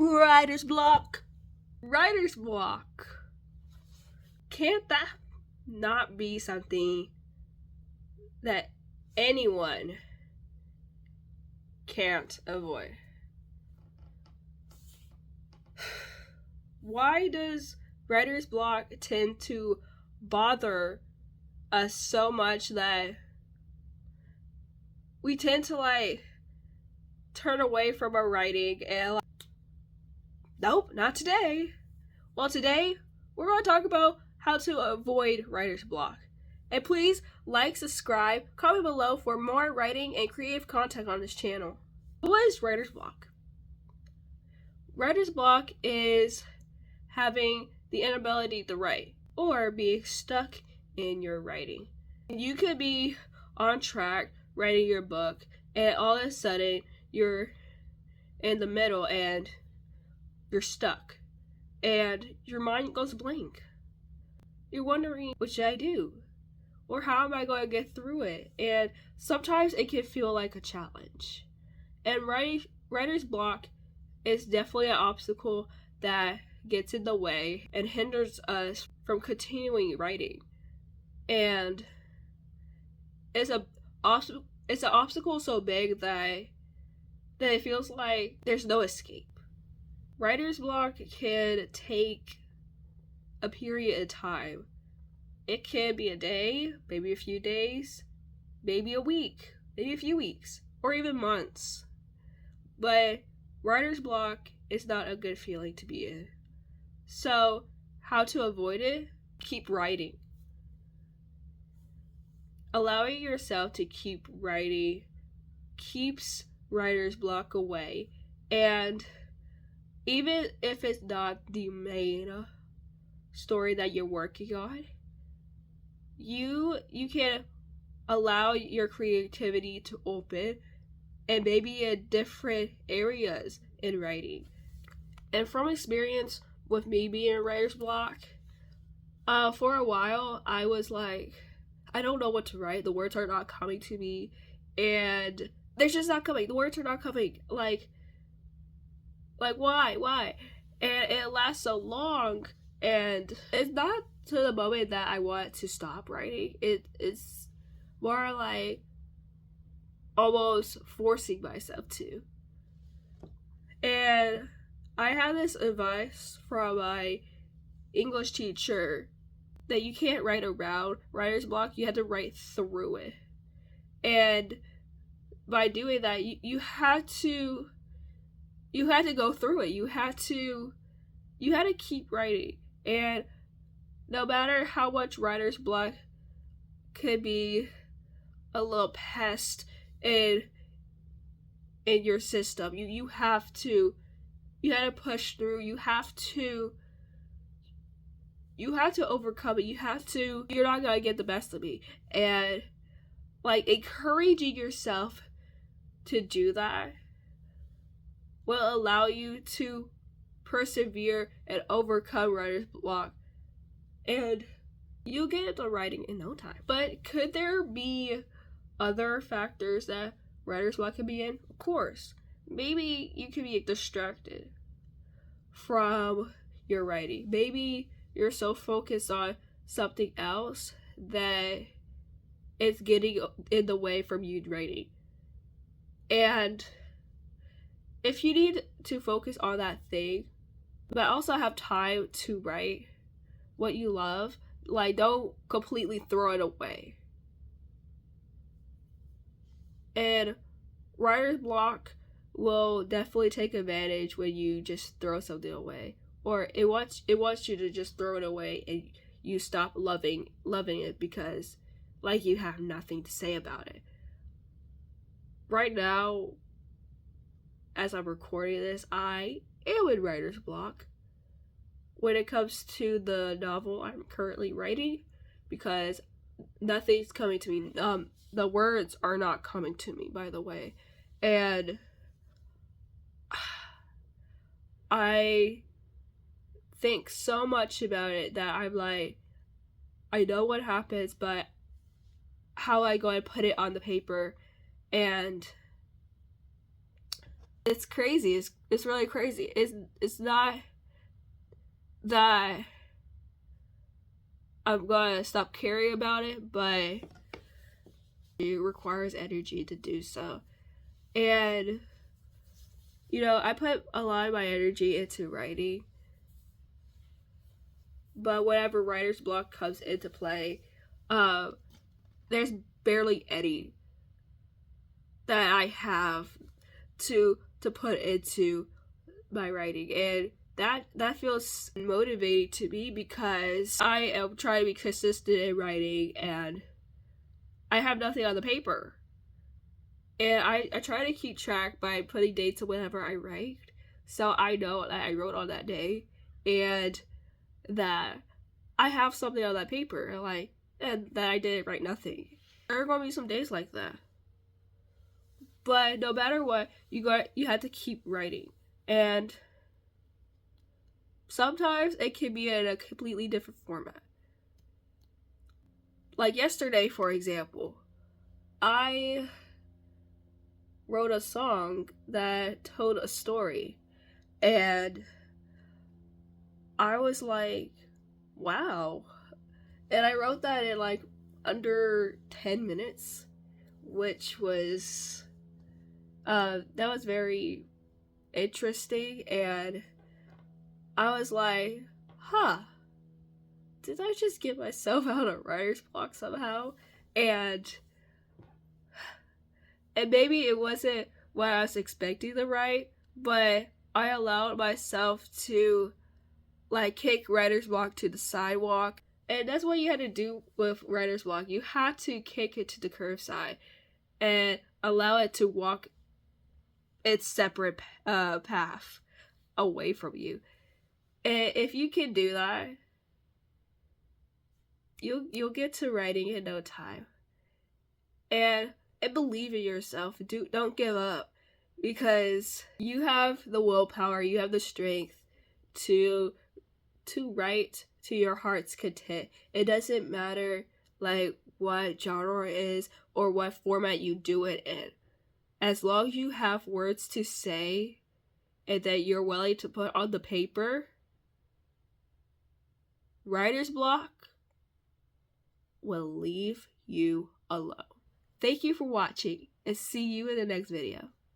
Writer's block. Writer's block. Can't that not be something that anyone can't avoid? Why does writer's block tend to bother us so much that we tend to turn away from our writing and nope, not today. Well, today we're going to talk about how to avoid writer's block. And please subscribe, comment below for more writing and creative content on this channel. What is writer's block? Writer's block is having the inability to write or being stuck in your writing. You could be on track writing your book and all of a sudden you're in the middle and you're stuck and your mind goes blank. You're wondering, what should I do? Or how am I going to get through it? And sometimes it can feel like a challenge. And writer's block is definitely an obstacle that gets in the way and hinders us from continuing writing. And it's an obstacle so big that it feels like there's no escape. Writer's block can take a period of time. It can be a day, maybe a few days, maybe a week, maybe a few weeks, or even months. But writer's block is not a good feeling to be in. So, how to avoid it? Keep writing. Allowing yourself to keep writing keeps writer's block away. And even if it's not the main story that you're working on, you can allow your creativity to open and maybe in different areas in writing. And from experience with me being in writer's block, for a while I was like, I don't know what to write. The words are not coming to me, and they're just not coming. The words are not coming. Like why? And it lasts so long, and it's not to the moment that I want to stop writing. It's more like almost forcing myself to. And I had this advice from my English teacher that you can't write around writer's block, you have to write through it. And by doing that, you had to go through it. You had to keep writing. And no matter how much writer's block could be a little pest in your system, you have to push through. You have to overcome it. You're not gonna get the best of me. And encouraging yourself to do that will allow you to persevere and overcome writer's block, and you'll get into writing in no time. But could there be other factors that writer's block can be in? Of course. Maybe you can be distracted from your writing. Maybe you're so focused on something else that it's getting in the way from you writing. And if you need to focus on that thing, but also have time to write what you love, don't completely throw it away. And writer's block will definitely take advantage when you just throw something away, or it wants you to just throw it away and you stop loving it because you have nothing to say about it. Right now, as I'm recording this, I am in writer's block when it comes to the novel I'm currently writing, because nothing's coming to me. The words are not coming to me, by the way. And I think so much about it that I'm like, I know what happens, but how I go and put it on the paper and It's crazy. It's really crazy. It's not that I'm gonna stop caring about it, but it requires energy to do so. And you know, I put a lot of my energy into writing, but whenever writer's block comes into play, there's barely any that I have to put into my writing, and that feels motivating to me because I am trying to be consistent in writing and I have nothing on the paper. And I try to keep track by putting dates of whenever I write, so I know that I wrote on that day and that I have something on that paper, and that I didn't write nothing. There are gonna be some days like that, but no matter what, you have to keep writing, and sometimes it can be in a completely different format. Like yesterday, for example, I wrote a song that told a story, and I was like, wow. And I wrote that in like under 10 minutes, which was that was very interesting. And I was like, huh, did I just get myself out of writer's block somehow? And maybe it wasn't what I was expecting to write, but I allowed myself to like kick writer's block to the sidewalk. And that's what you had to do with writer's block. You had to kick it to the curve side and allow it to walk its separate path away from you. And if you can do that, you'll get to writing in no time. And believe in yourself. Don't give up, because you have the willpower, you have the strength to write to your heart's content. It doesn't matter like what genre it is or what format you do it in. As long as you have words to say and that you're willing to put on the paper, writer's block will leave you alone. Thank you for watching, and see you in the next video.